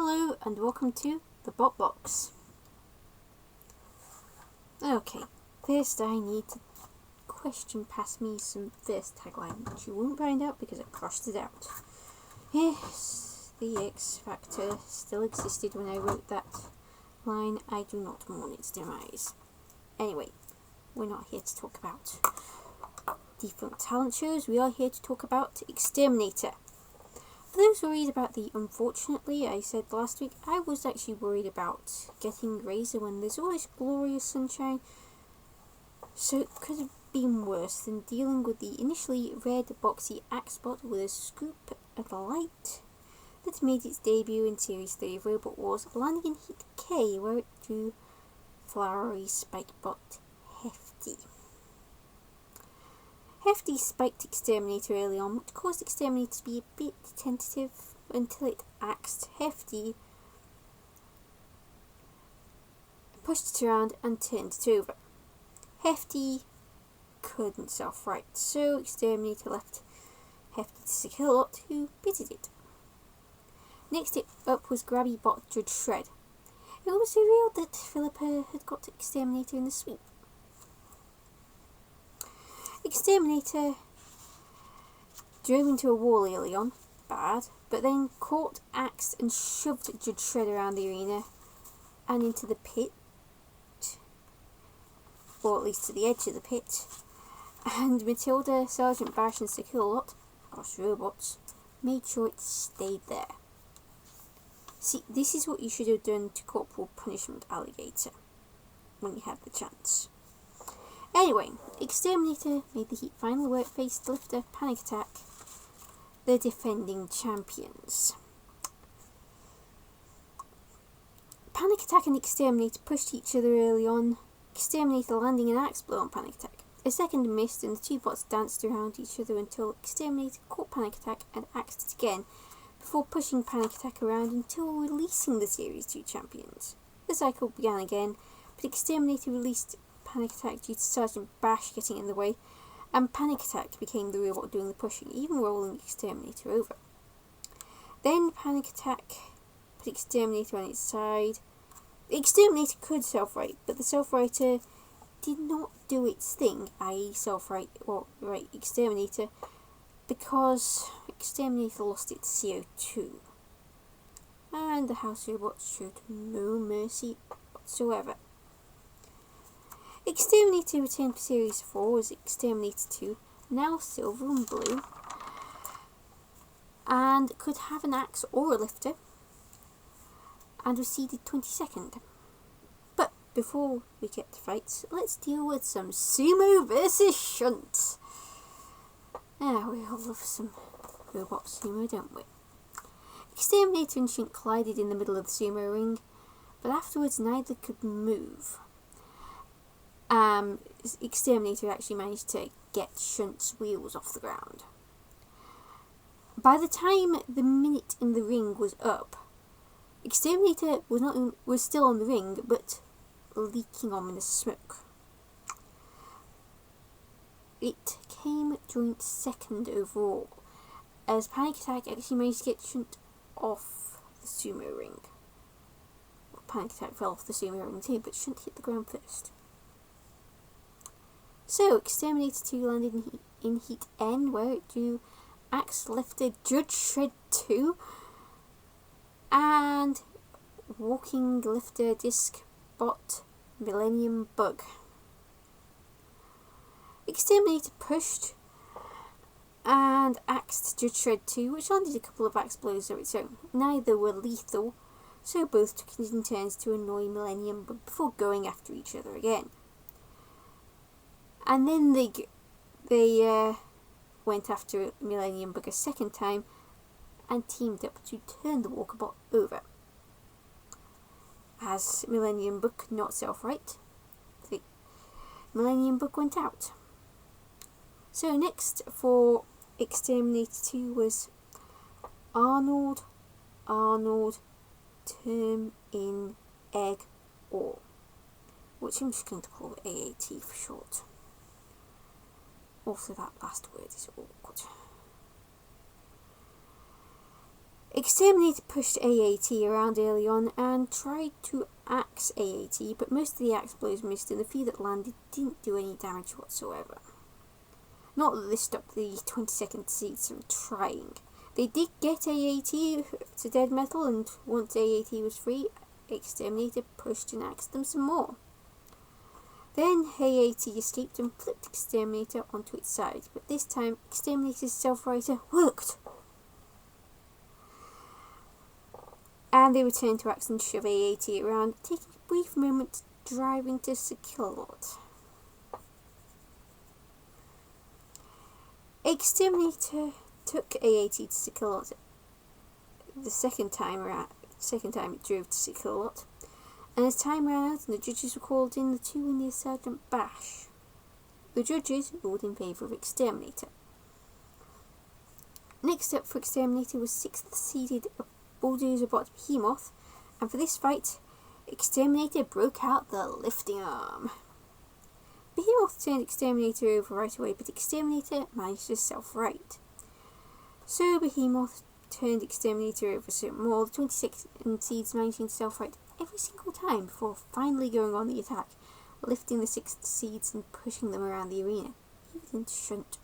Hello and welcome to the Bot Box. Okay, first I need to question past me some first tagline, which you won't find out because I crossed it out. Yes, the X Factor still existed when I wrote that line. I do not mourn its demise. Anyway, we're not here to talk about defunct talent shows. We are here to talk about X-Terminator. For those worried about the unfortunately, I said last week, I was actually worried about getting Razor when there's all this glorious sunshine. So it could have been worse than dealing with the initially red boxy Axbot with a scoop of light that made its debut in Series 3 of Robot Wars, landing in Heat K where it drew flowery Spikebot Hefty. Hefty spiked X-Terminator early on, which caused X-Terminator to be a bit tentative until it axed Hefty, pushed it around and turned it over. Hefty couldn't self-right, so X-Terminator left Hefty to Secure-Lot, who pitied it. Next up was Grabby Bot Judge Shred. It was revealed that Philippa had got X-Terminator in the sweep. X-Terminator drove into a wall early on, bad, but then caught, axed and shoved Judge Shred around the arena and into the pit, or at least to the edge of the pit, and Matilda, Sergeant Bash and Secure-Lot, us robots, made sure it stayed there. See, this is what you should have done to Corporal Punishment Alligator when you had the chance. Anyway, X-Terminator made the Heat final where it faced Lifter, Panic Attack, the defending champions. Panic Attack and X-Terminator pushed each other early on, X-Terminator landing an axe blow on Panic Attack. A second missed and the two bots danced around each other until X-Terminator caught Panic Attack and axed it again, before pushing Panic Attack around until releasing the Series 2 champions. The cycle began again, but X-Terminator released Panic Attack due to Sergeant Bash getting in the way, and Panic Attack became the robot doing the pushing, even rolling X-Terminator over. Then Panic Attack put X-Terminator on its side. The X-Terminator could self-right, but the self-righter did not do its thing, i.e. self-right or right X-Terminator, because X-Terminator lost its CO2. And the house robots showed no mercy whatsoever. X-Terminator returned for Series 4 as X-Terminator 2, now silver and blue, and could have an axe or a lifter, and was seeded 22nd. But before we get to fights, let's deal with some Sumo versus Shunt. Ah, we all love some robot sumo, don't we? X-Terminator and Shunt collided in the middle of the sumo ring, but afterwards neither could move. X-Terminator actually managed to get Shunt's wheels off the ground. By the time the minute in the ring was up, X-Terminator was still on the ring, but leaking ominous smoke. It came joint second overall, as Panic Attack actually managed to get Shunt off the sumo ring. Well, Panic Attack fell off the sumo ring too, but Shunt hit the ground first. So, X-Terminator 2 landed in Heat N, where it drew Axe Lifter Judge Shred 2 and Walking Lifter Disc Bot Millennium Bug. Exterminator pushed and axed Judge Shred 2, which landed a couple of axe blows of its own. Neither were lethal, so both took it in turns to annoy Millennium Bug before going after each other again. And then they went after Millennium Bug a second time and teamed up to turn the Walkerbot over. As Millennium Bug could not self-right, the Millennium Bug went out. So next for X-Terminator 2 was Arnold, Term in Egg Or, which I'm just going to call AAT for short. Also that last word is awkward. Exterminator pushed AAT around early on and tried to axe AAT, but most of the axe blows missed and the few that landed didn't do any damage whatsoever. Not that this stopped the 22nd seeds from trying. They did get AAT to dead metal, and once AAT was free, Exterminator pushed and axed them some more. Then AAT escaped and flipped Exterminator onto its side, but this time Exterminator's self-righter worked. And they returned to axe and shove AAT around, taking a brief moment driving to Sekilot. Exterminator took AAT to Sekilot the second time it drove to Sekilot, and as time ran out and the judges were called in, the two were near Sergeant Bash. The judges ruled in favour of Exterminator. Next up for Exterminator was 6th seeded Bulldozer Bot Behemoth, and for this fight, Exterminator broke out the lifting arm. Behemoth turned Exterminator over right away, but Exterminator managed to self-right. So Behemoth turned Exterminator over some more, the 22nd seeds managing to self-right every single time before finally going on the attack, lifting the 6th seeds and pushing them around the arena, even into shunt.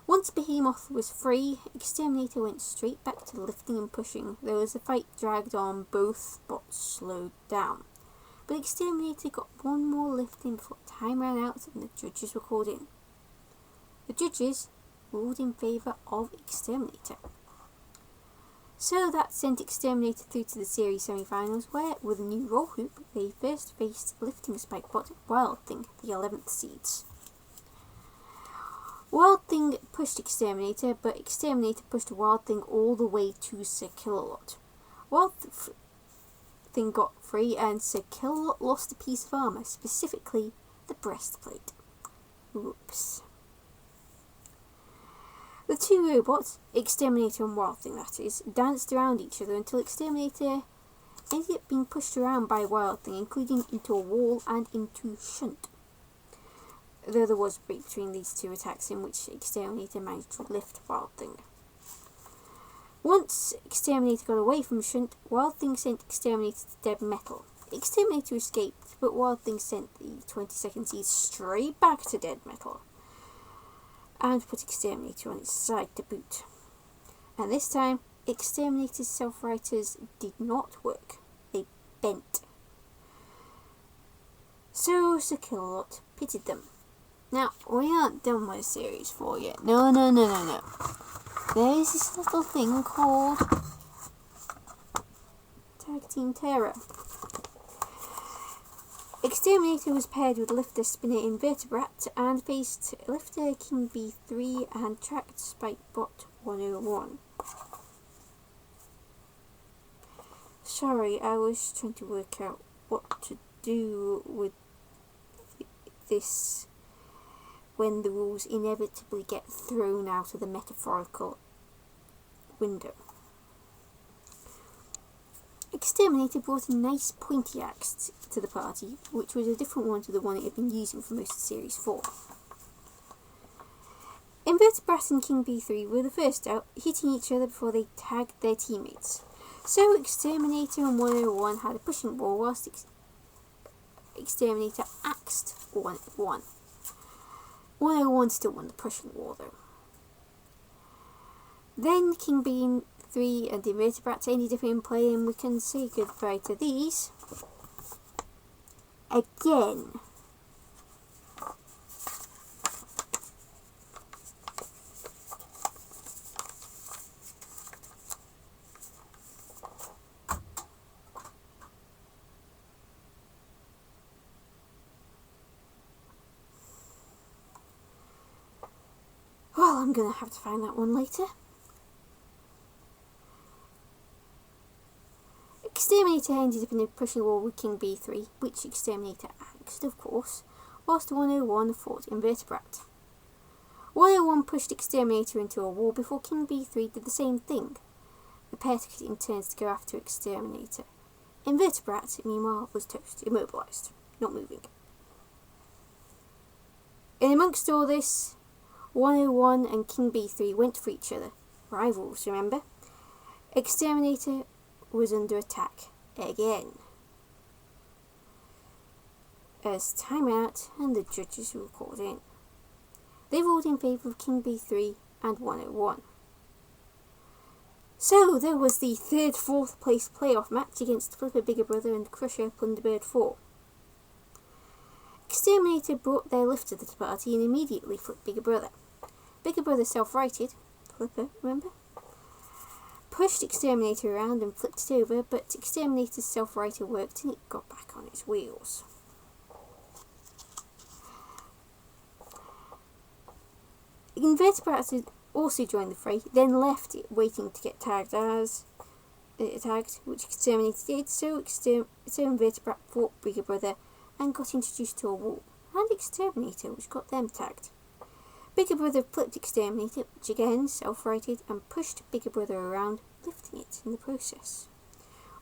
Once Behemoth was free, Exterminator went straight back to lifting and pushing, though as the fight dragged on, both bots slowed down. But Exterminator got one more lift in before time ran out and the judges were called in. The judges ruled in favour of Exterminator. So that sent Exterminator through to the series semi-finals, where, with a new roll hoop, they first faced lifting spike bot wielding, the 11th seeds. Wielding pushed Exterminator, but Exterminator pushed Wielding all the way to Sekilot. Wielding got free, and Sekilot lost a piece of armour, specifically the breastplate. Whoops. The two robots, Exterminator and Wielding that is, danced around each other until Exterminator ended up being pushed around by Wielding, including into a wall and into shunt. Though there was a break between these two attacks in which Exterminator managed to lift Wielding. Once Exterminator got away from shunt, Wielding sent Exterminator to dead metal. Exterminator escaped, but Wielding sent the 22nd seed straight back to dead metal, and put Exterminator on its side to boot. And this time, Exterminator's self-righters did not work. They bent. So Sekilot pitted them. Now, we aren't done with Series 4 yet. No. There's this little thing called Tag Team Terror. Exterminator was paired with Lifter Spinner Invertebrat and faced Lifter King B3 and Tracked Spike Bot 101. Sorry, I was trying to work out what to do with this when the rules inevitably get thrown out of the metaphorical window. Exterminator brought a nice pointy axe to the party, which was a different one to the one it had been using for most of Series 4. Invertebrat and King B3 were the first out, hitting each other before they tagged their teammates. So Exterminator and 101 had a pushing war whilst Exterminator axed 101. 101 still won the pushing war though. Then King B3 and Invertebrat ended up in play, and we can say goodbye to these again. Well, I'm gonna have to find that one later. Exterminator ended up in a pushing war with King B3, which Exterminator axed, of course, whilst 101 fought Invertebrat. 101 pushed Exterminator into a wall before King B3 did the same thing. The pair took it in turns to go after Exterminator. Invertebrat, meanwhile, was toast, immobilised, not moving. In amongst all this, 101 and King B3 went for each other. Rivals, remember? X-Terminator was under attack again. As time ran out and the judges were called in, they ruled in favour of King B3 and 101. So there was the 3rd-4th place playoff match against Flipper Bigger Brother and Crusher Plunderbird 4. X-Terminator brought their lift to the party and immediately flipped Bigger Brother. Bigger Brother self-righted, Flipper, remember? Pushed X-Terminator around and flipped it over, but X-Terminator's self-righter worked and it got back on its wheels. Invertebrates also joined the fray, then left it waiting to get tagged, which X-Terminator did, so Invertebrate fought Bigger Brother and got introduced to a wall, and X-Terminator, which got them tagged. Bigger Brother flipped X-Terminator, which again self-righted, and pushed Bigger Brother around, lifting it in the process.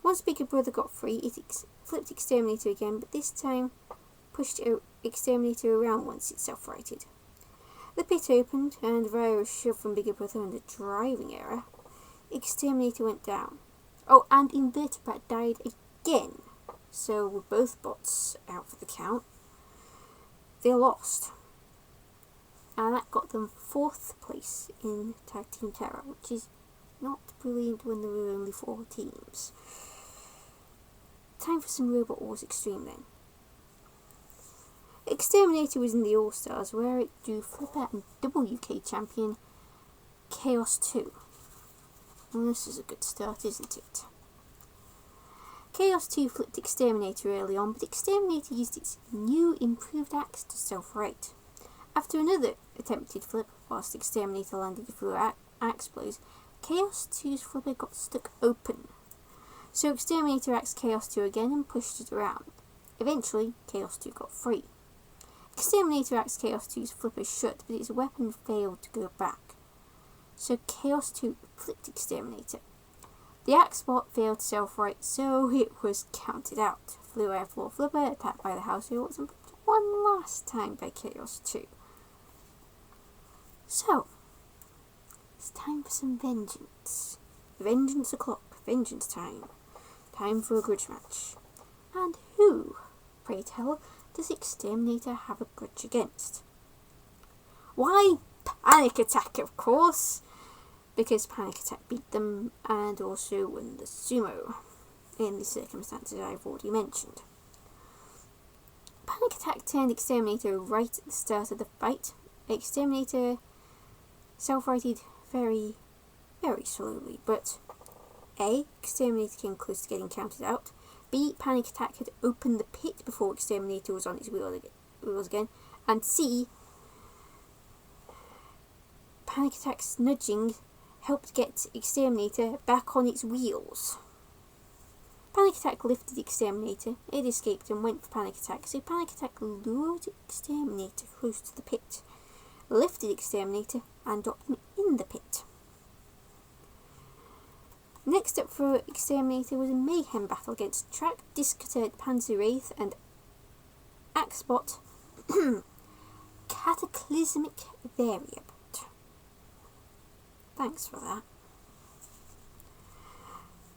Once Bigger Brother got free, it flipped X-Terminator again, but this time pushed X-Terminator around once it self-righted. The pit opened, and via a shove from Bigger Brother and a driving error, X-Terminator went down. Oh, and Invertebrate died again, so with both bots out for the count, they lost. And that got them 4th place in Tag Team Terror, which is not brilliant when there were only 4 teams. Time for some Robot Wars Extreme then. X-Terminator was in the All-Stars, where it drew Flipper and WK champion Chaos 2. Well, this is a good start, isn't it? Chaos 2 flipped X-Terminator early on, but X-Terminator used its new improved axe to self-right. After another attempted flip, whilst X-Terminator landed through axe blows, Chaos 2's flipper got stuck open. So X-Terminator axed Chaos 2 again and pushed it around. Eventually, Chaos 2 got free. X-Terminator axed Chaos 2's flipper shut, but its weapon failed to go back. So Chaos 2 flipped X-Terminator. The axe bot failed to self-right, so it was counted out. Flew Airfloor Flipper, attacked by the house robots, and flipped one last time by Chaos 2. So, it's time for some vengeance. Vengeance o'clock, vengeance time. Time for a grudge match. And who, pray tell, does X-Terminator have a grudge against? Why, Panic Attack, of course, because Panic Attack beat them and also won the sumo, in the circumstances I've already mentioned. Panic Attack turned X-Terminator right at the start of the fight. X-Terminator self-righted very, very slowly, but A, X-Terminator came close to getting counted out. B, Panic Attack had opened the pit before X-Terminator was on its wheels again. And C, Panic Attack's nudging helped get X-Terminator back on its wheels. Panic Attack lifted X-Terminator, it escaped and went for Panic Attack, so Panic Attack lured X-Terminator close to the pit, lifted X-Terminator and dropped him in the pit. Next up for X-Terminator was a mayhem battle against Track, Disc-Cutter, Panzer Wraith and Axebot Cataclysmic Variable. Thanks for that.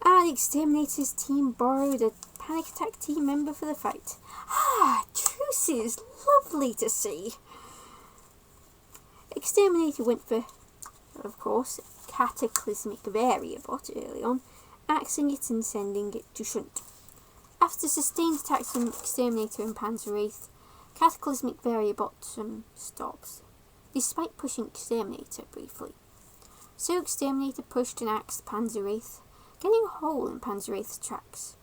And X-Terminator's team borrowed a Panic Attack team member for the fight. Truce is lovely to see. X-Terminator went for, of course, Cataclysmic Variabot early on, axing it and sending it to shunt. After sustained attacks from X-Terminator and Panzer Wraith, Cataclysmic Variabot stops, despite pushing X-Terminator briefly. So X-Terminator pushed and axed Panzer Wraith, getting a hole in Panzer Wraith's tracks.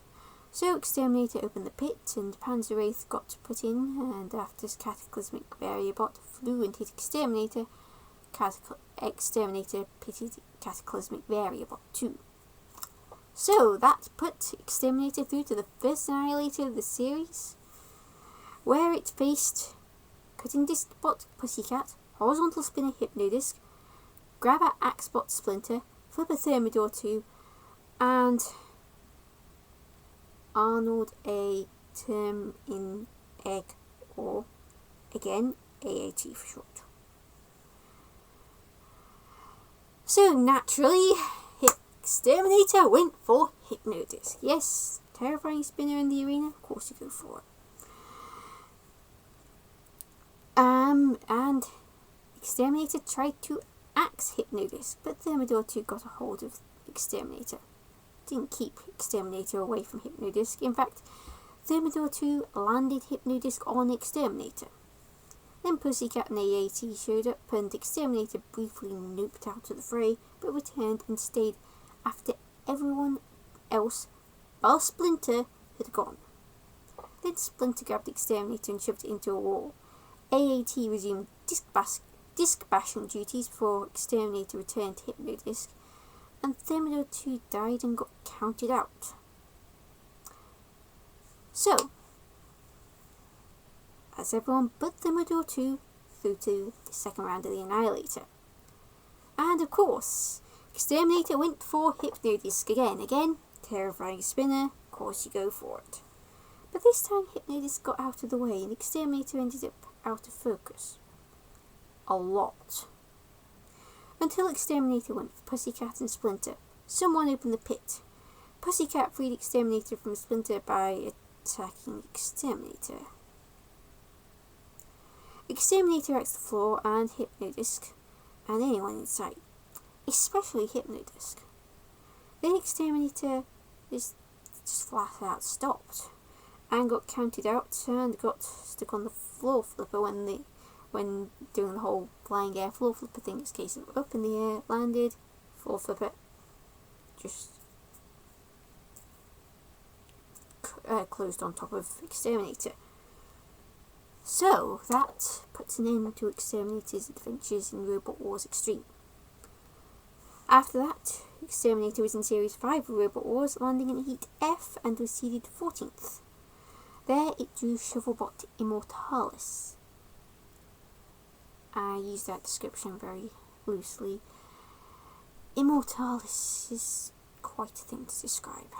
So X-Terminator opened the pit and Panzer Wraith got put in, and after Cataclysmic Variabot flew and hit X-Terminator, X-Terminator pitted Cataclysmic Variabot too. So that put X-Terminator through to the first Annihilator of the series, where it faced Cutting Disc Bot Pussycat, Horizontal Spinner Hypnodisc, Grabber Axebot Splinter, Flipper Thermidor 2, and Arnold A. Term in Egg, or again AAT for short. So naturally, Exterminator went for Hypnodisc. Yes, terrifying spinner in the arena, of course you go for it. And Exterminator tried to axe Hypnodisc, but Thermidor 2 got a hold of Exterminator. Didn't keep Exterminator away from Hypnodisc. In fact, Thermidor 2 landed Hypnodisc on Exterminator. Then Pussycat and AAT showed up and Exterminator briefly noped out of the fray, but returned and stayed after everyone else, bar Splinter, had gone. Then Splinter grabbed Exterminator and shoved it into a wall. AAT resumed disc bashing duties before Exterminator returned to Hypnodisc, and Thermidor 2 died and got counted out. So, as everyone but Thermidor 2 through to the second round of the Annihilator. And of course, Exterminator went for Hypnodisc again, terrifying spinner, of course you go for it. But this time Hypnodisc got out of the way and Exterminator ended up out of focus. A lot. Until Exterminator went for Pussycat and Splinter. Someone opened the pit. Pussycat freed Exterminator from Splinter by attacking Exterminator. Exterminator axed the floor and Hypnodisc and anyone in sight, especially Hypnodisc. Then Exterminator just flat out stopped and got counted out and got stuck on the floor flipper when doing the whole flying air floor flipper thing. It's a case of up in the air, landed, floor flipper, just closed on top of Exterminator. So that puts an end to Exterminator's adventures in Robot Wars Extreme. After that, Exterminator was in Series 5 of Robot Wars, landing in Heat F and was seeded 14th. There it drew Shovelbot Immortalis. I use that description very loosely. Immortalis is quite a thing to describe.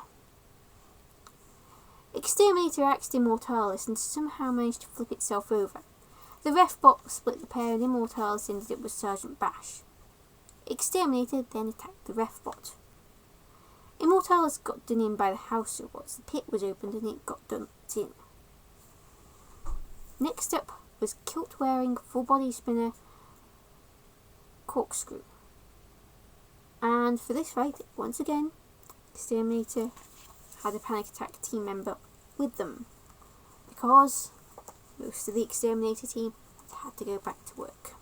Exterminator axed Immortalis and somehow managed to flip itself over. The ref bot split the pair and Immortalis ended up with Sergeant Bash. Exterminator then attacked the ref bot. Immortalis got done in by the house robots. The pit was opened and it got dumped in. Next up was kilt-wearing, full-body spinner Corkscrew. And for this fight, once again, Exterminator had a panic attack team member with them, because most of the Exterminator team had to go back to work.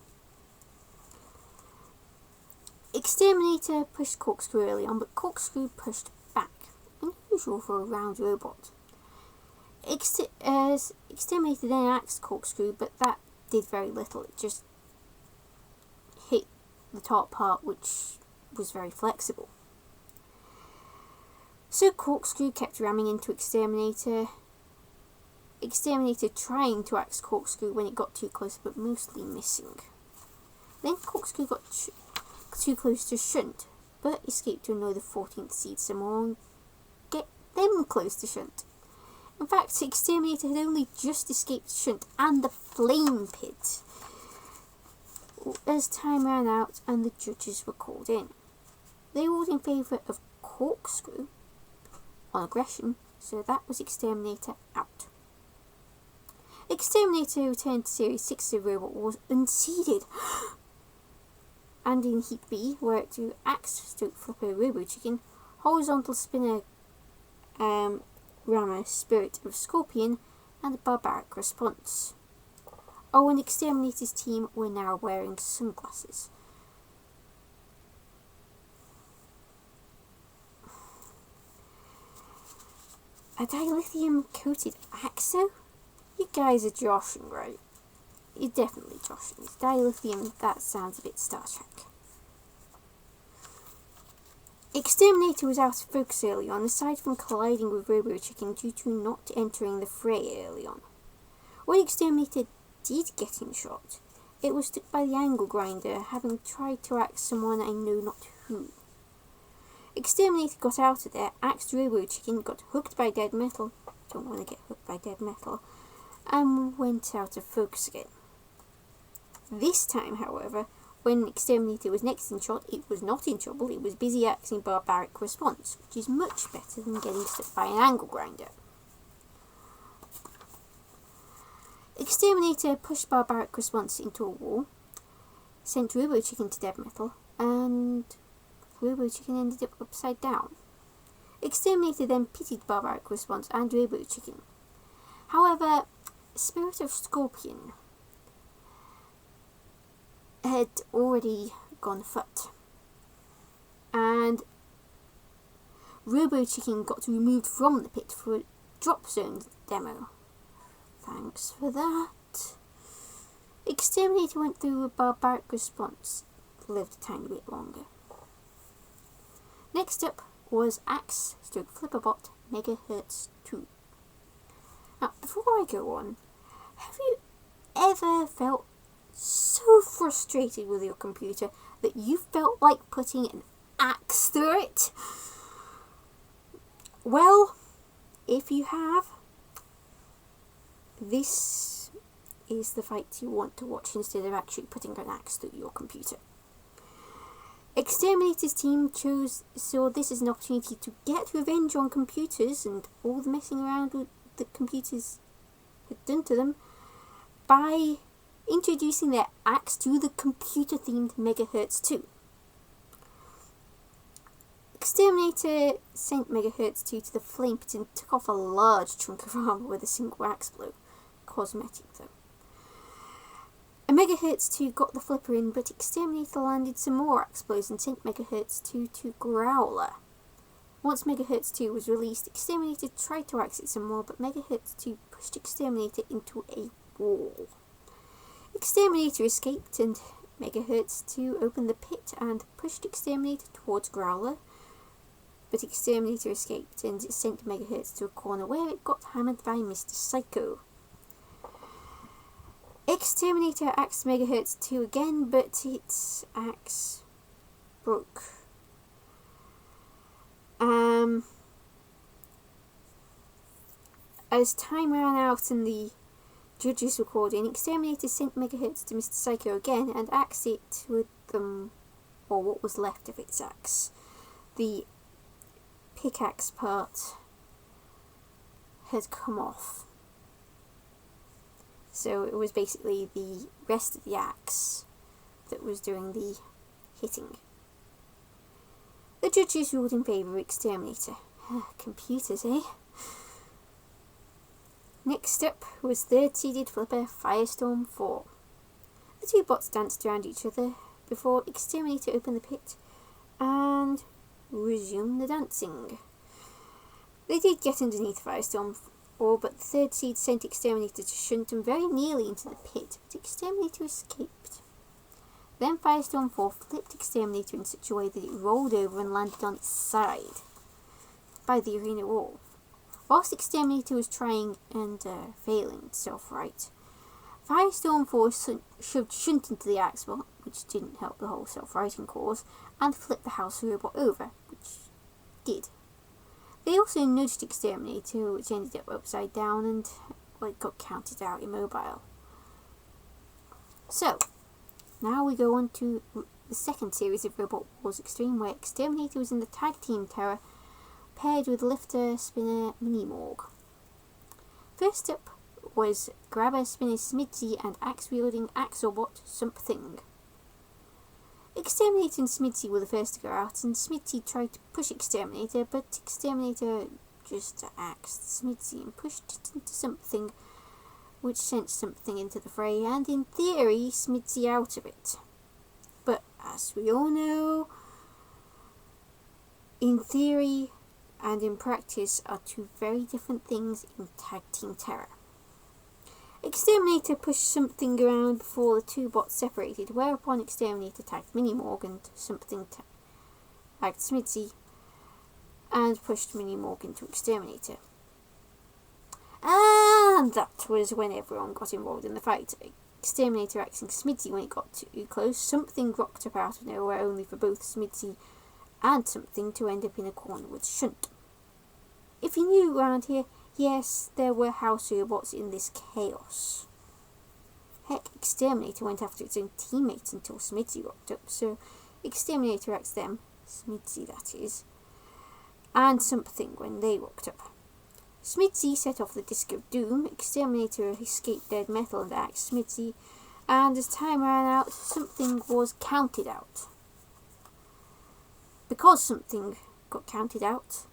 Exterminator pushed Corkscrew early on, but Corkscrew pushed back, unusual for a round robot. Exterminator then axed Corkscrew, but that did very little. It just hit the top part, which was very flexible. So Corkscrew kept ramming into Exterminator. Exterminator trying to axe Corkscrew when it got too close, but mostly missing. Then Corkscrew got too close to Shunt, but escaped to annoy the 14th seed some more and get them close to Shunt. In fact, Exterminator had only just escaped Shunt and the Flame Pit as time ran out and the judges were called in. They ruled in favour of Corkscrew on aggression, so that was Exterminator out. Exterminator returned to Series 6 of Robot Wars unseeded, and in Heat B, where it drew Axe, Stroke Flipper, Robo Chicken, Horizontal Spinner, Rammer, Spirit of Scorpion, and Barbaric Response. Oh, and Exterminator's team were now wearing sunglasses. A dilithium-coated axe, though? You guys are joshing, right? You're definitely joshing. It's dilithium, that sounds a bit Star Trek. Exterminator was out of focus early on, aside from colliding with Robo Chicken due to not entering the fray early on. When Exterminator did get in shot, it was struck by the angle grinder, having tried to axe someone I know not who. Exterminator got out of there, axed Robo Chicken, got hooked by dead metal, don't want to get hooked by dead metal, and went out of focus again. This time, however, when Exterminator was next in shot, it was not in trouble, it was busy acting barbaric response, which is much better than getting stuck by an angle grinder. Exterminator pushed barbaric response into a wall, sent Robo Chicken to dead metal, and Robo Chicken ended up upside down. Exterminator then pitied barbaric response and Robo Chicken. However, Spirit of Scorpion had already gone foot, and Robo Chicken got removed from the pit for a drop zone demo. Thanks for that. Exterminator went through a barbaric response, lived a tiny bit longer. Next up was Axe/Flipperbot Megahertz 2. Now, before I go on, have you ever felt so frustrated with your computer that you felt like putting an axe through it? Well, if you have, this is the fight you want to watch instead of actually putting an axe through your computer. Exterminator's team saw this as an opportunity to get revenge on computers and all the messing around with the computers had done to them by introducing their axe to the computer-themed Megahertz 2. Exterminator sent Megahertz 2 to the flame pit and took off a large chunk of armor with a single axe blow. Cosmetic, though. A Megahertz 2 got the flipper in, but Exterminator landed some more axe blows and sent Megahertz 2 to Growler. Once Megahertz 2 was released, Exterminator tried to axe it some more, but Megahertz 2 pushed Exterminator into a wall. Exterminator escaped, and Megahertz 2 opened the pit and pushed Exterminator towards Growler, but Exterminator escaped and sent Megahertz to a corner where it got hammered by Mr. Psycho. Exterminator axed Megahertz 2 again, but its axe broke. As time ran out and the judges recording, Exterminator sent Megahertz to Mr. Psycho again and axed it with or what was left of its axe. The pickaxe part had come off. So it was basically the rest of the axe that was doing the hitting. The judges ruled in favour of Exterminator. Computers, eh? Next up was third-seeded flipper Firestorm 4. The two bots danced around each other before Exterminator opened the pit and resumed the dancing. They did get underneath Firestorm 4, but the third seed sent Exterminator to shunt them very nearly into the pit, but Exterminator escaped. Then Firestorm 4 flipped Exterminator in such a way that it rolled over and landed on its side by the arena wall. Whilst Exterminator was trying and failing to self-right, Firestorm 4 shoved Shunt into the axe bot, which didn't help the whole self-righting cause, and flipped the house robot over, which did. They also nudged Exterminator, which ended up upside down and it got counted out immobile. So, now we go on to the second series of Robot Wars Extreme, where Exterminator was in the tag team terror, paired with Lifter, Spinner, Mini-Morg. First up was Grabber, Spinner, Smidsy, and Axe-wielding Axelbot Something. Exterminator and Smidsy were the first to go out, and Smidsy tried to push Exterminator, but Exterminator just axed Smidsy and pushed it into Something, which sent Something into the fray, and in theory, Smidsy out of it. But as we all know, in theory and in practice are two very different things in tag team terror. Exterminator pushed Something around before the two bots separated, whereupon Exterminator tagged Mini-Morg and Something tagged Smidsy and pushed Mini-Morg into Exterminator. And that was when everyone got involved in the fight. Exterminator axing Smidsy when it got too close. Something rocked up out of nowhere, only for both Smidsy and Something to end up in a corner with Shunt. If you're new around here, yes, there were house robots in this chaos. Heck, Exterminator went after its own teammates until Smidsy rocked up, so Exterminator asked them, Smidsy that is, and something when they rocked up. Smidsy set off the Disc of Doom, Exterminator escaped dead metal and axed Smidsy, and as time ran out, something was counted out. Because something got counted out,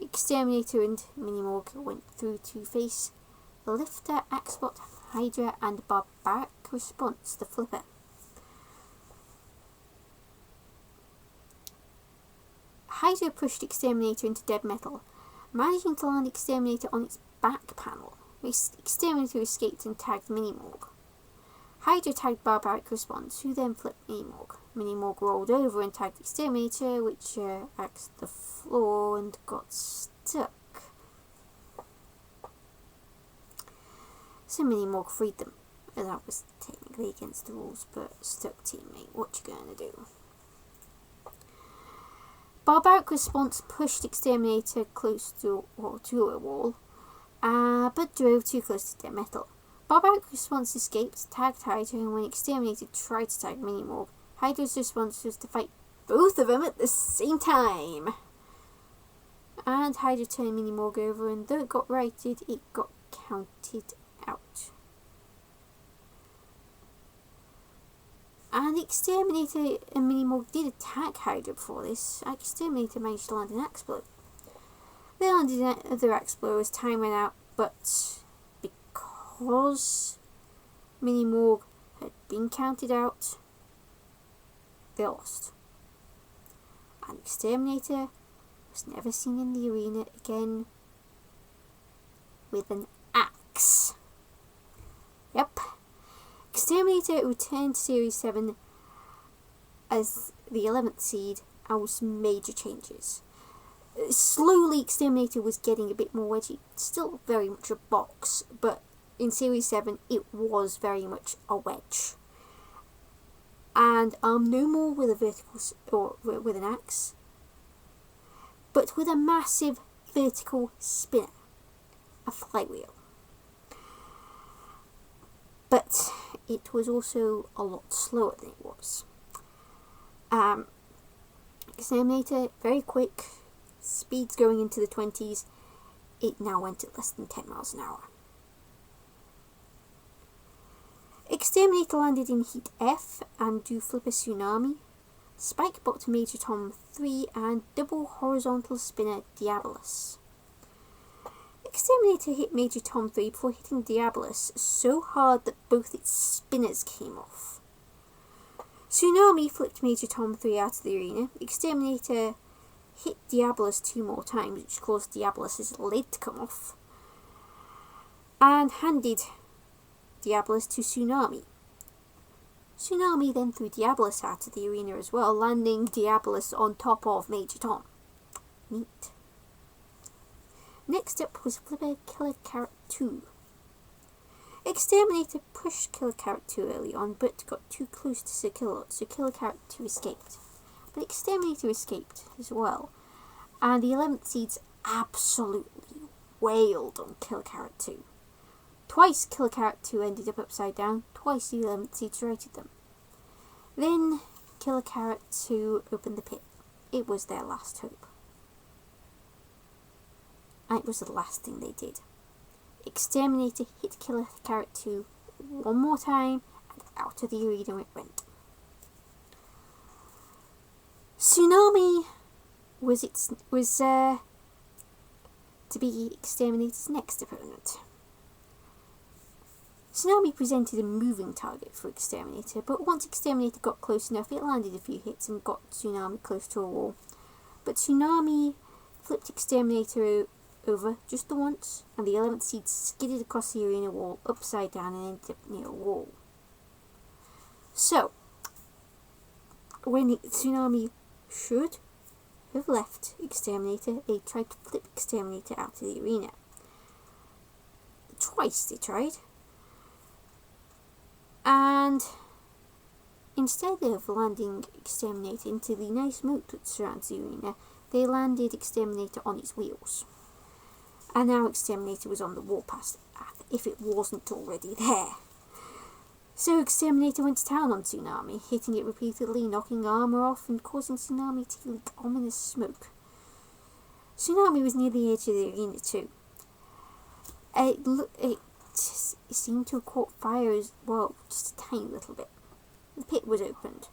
Exterminator and Minimorg went through to face the Lifter, Axbot, Hydra, and Barbaric Response, the Flipper. Hydra pushed Exterminator into dead metal, managing to land Exterminator on its back panel. Exterminator escaped and tagged Minimorg. Hydra tagged Barbaric Response, who then flipped Minimorg. Minimorg rolled over and tagged Exterminator, which axed the floor and got stuck. So Minimorg freed them. That was technically against the rules, but stuck teammate, what you gonna do? Barbaric Response pushed Exterminator close to a wall, but drove too close to dead metal. Barbaric Response escaped, tagged Hydra, and when Exterminator tried to tag Minimorg, Hydra's response was to fight both of them at the same time. And Hydra turned Minimorg over, and though it got righted, it got counted out. And Exterminator and Minimorg did attack Hydra before this. Exterminator managed to land an axe blow. They landed another axe blow as time ran out, but because Minimorg had been counted out, they lost. And Exterminator was never seen in the arena again with an axe. Yep. Exterminator returned to Series 7 as the 11th seed and with some major changes. Slowly, Exterminator was getting a bit more wedgy. Still very much a box, but in Series 7 it was very much a wedge. And no more with a vertical or with an axe, but with a massive vertical spinner, a flywheel. But it was also a lot slower than it was. Exterminator, very quick, speeds going into the 20s. It now went at less than 10 miles an hour. Exterminator landed in Heat F and do Flipper Tsunami, Spike bot Major Tom 3, and double horizontal spinner Diabolus. Exterminator hit Major Tom 3 before hitting Diabolus so hard that both its spinners came off. Tsunami flipped Major Tom 3 out of the arena. Exterminator hit Diabolus 2 more times, which caused Diabolus' lid to come off, and handed Diabolus to Tsunami. Tsunami then threw Diabolus out of the arena as well, landing Diabolus on top of Major Tom. Neat. Next up was Flipper Killer Carrot 2. Exterminator pushed Killer Carrot 2 early on, but got too close to Sir Killer, so Killer Carrot 2 escaped. But Exterminator escaped as well, and the 11th seeds absolutely wailed on Killer Carrot 2. Twice Killer Carrot 2 ended up upside down, twice the 11th seeds righted them. Then Killer Carrot 2 opened the pit. It was their last hope. And it was the last thing they did. Exterminator hit Killer Carrot 2 one more time, and out of the arena it went. Tsunami was to be Exterminator's next opponent. Tsunami presented a moving target for Exterminator, but once Exterminator got close enough, it landed a few hits and got Tsunami close to a wall. But Tsunami flipped Exterminator over just the once, and the 11th seed skidded across the arena wall upside down and ended up near a wall. So, when Tsunami should have left Exterminator, they tried to flip Exterminator out of the arena. Twice they tried. And instead of landing Exterminator into the nice moat that surrounds the arena, they landed Exterminator on its wheels. And now Exterminator was on the warpath, if it wasn't already there. So Exterminator went to town on Tsunami, hitting it repeatedly, knocking armour off and causing Tsunami to leak ominous smoke. Tsunami was near the edge of the arena too. It seemed to have caught fire as well, just a tiny little bit. The pit was opened,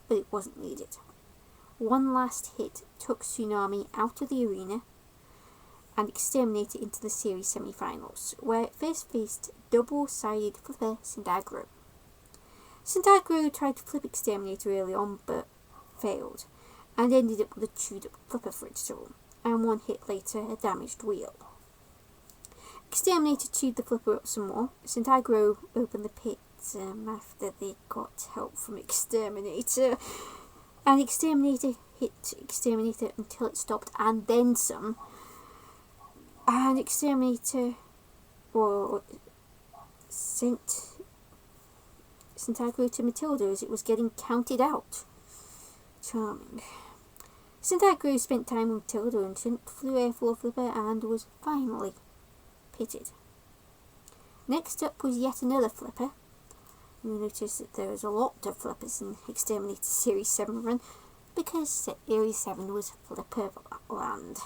but it wasn't needed. One last hit took Tsunami out of the arena and Exterminator into the series semi-finals, where it first faced double-sided flipper Synagro. Synagro tried to flip Exterminator early on, but failed, and ended up with a chewed-up flipper for its trouble, and one hit later, a damaged wheel. Exterminator chewed the flipper up some more. Synagro opened the pit after they got help from Exterminator, and Exterminator hit Exterminator until it stopped, and then some. And Exterminator sent Synagro to Matilda as it was getting counted out. Charming. Synagro spent time with Matilda and flew air full of flipper and was finally pitted. Next up was yet another flipper. You notice that there was a lot of flippers in Exterminator Series 7 run because Series 7 was Flipper Land.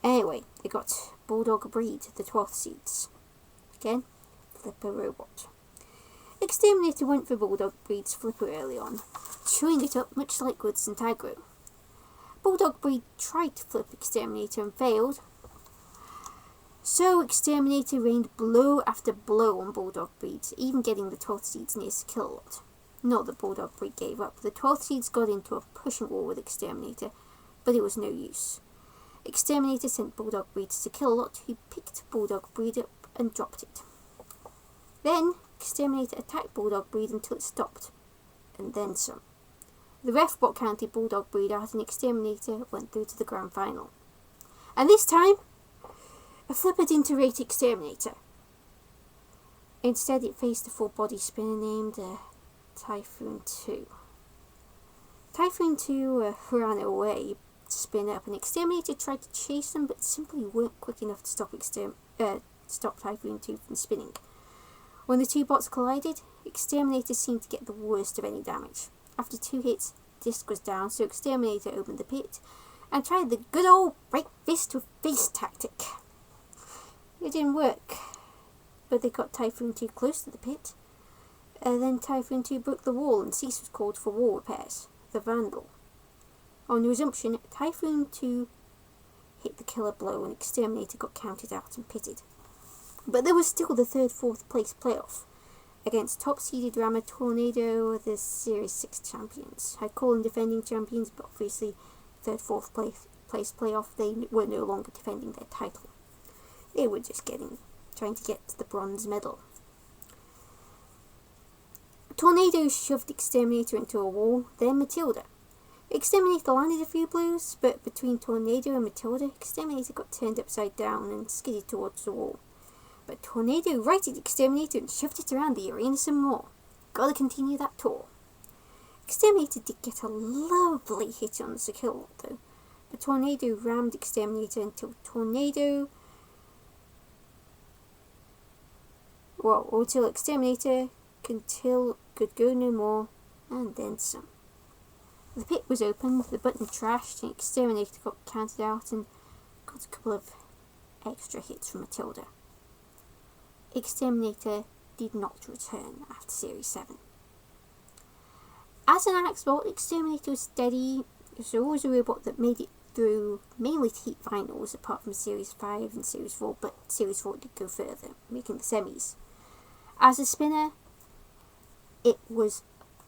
Anyway, they got Bulldog Breed, the 12th seeds. Again, Flipper Robot. Exterminator went for Bulldog Breed's Flipper early on, chewing it up much like with Synagro. Bulldog Breed tried to flip Exterminator and failed, so Exterminator rained blow after blow on Bulldog Breed, even getting the 12th seeds near to kill a lot. Not that Bulldog Breed gave up. The 12th seeds got into a pushing war with Exterminator, but it was no use. Exterminator sent Bulldog Breed to kill a lot, who picked Bulldog Breed up and dropped it. Then, Exterminator attacked Bulldog Breed until it stopped, and then some. The ref bot counted Bulldog Breed out and Exterminator went through to the grand final. And this time, a flipper didn't rate Exterminator. Instead, it faced a full body spinner named Typhoon 2. Typhoon 2 ran away to spin up, and Exterminator tried to chase them, but simply weren't quick enough to stop Typhoon 2 from spinning. When the two bots collided, Exterminator seemed to get the worst of any damage. After 2 hits, disc was down, so Exterminator opened the pit and tried the good old break fist with face tactic. It didn't work, but they got Typhoon 2 close to the pit. Then Typhoon 2 broke the wall and Cease was called for wall repairs, the Vandal. On resumption, Typhoon 2 hit the killer blow and Exterminator got counted out and pitted. But there was still the 3rd-4th place playoff against top-seeded Rammer Tornado, the Series 6 champions. I'd call them defending champions, but obviously 3rd-4th place playoff, they were no longer defending their title. They were just trying to get the bronze medal. Tornado shoved Exterminator into a wall, then Matilda. Exterminator landed a few blows, but between Tornado and Matilda, Exterminator got turned upside down and skidded towards the wall. But Tornado righted Exterminator and shoved it around the arena some more. Gotta continue that tour. Exterminator did get a lovely hit on the kill lot though, but Tornado rammed Exterminator until Exterminator could go no more, and then some. The pit was opened, the button trashed, and Exterminator got counted out and got a couple of extra hits from Matilda. Exterminator did not return after Series 7. As an Axbot, Exterminator was steady. It was always a robot that made it through mainly to heat finals, apart from Series 5 and Series 4, but Series 4 did go further, making the semis. As a spinner, it was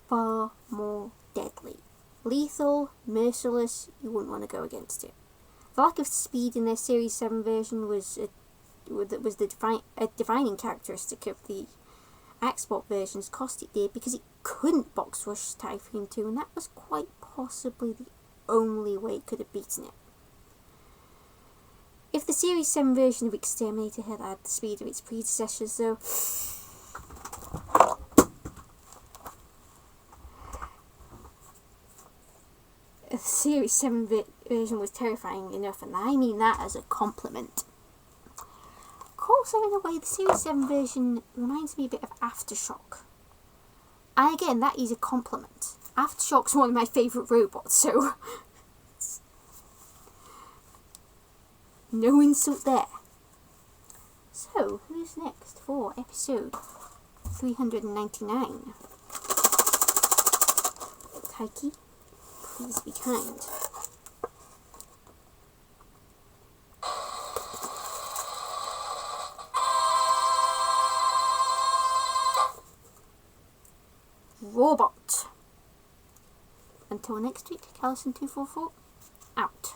far more deadly. Lethal, merciless, you wouldn't want to go against it. The lack of speed in their Series 7 version was a defining characteristic of the Axbot versions. Cost it did because it couldn't box rush Typhoon 2, and that was quite possibly the only way it could have beaten it. If the Series 7 version of Exterminator had had the speed of its predecessors, though, the Series 7 version was terrifying enough, and I mean that as a compliment. Of also, in a way, the Series 7 version reminds me a bit of Aftershock. And again, that is a compliment. Aftershock's one of my favourite robots, so no insult there. So, who's next for episode 399? Taiki, please be kind. Robot. Until next week, Callison244, out.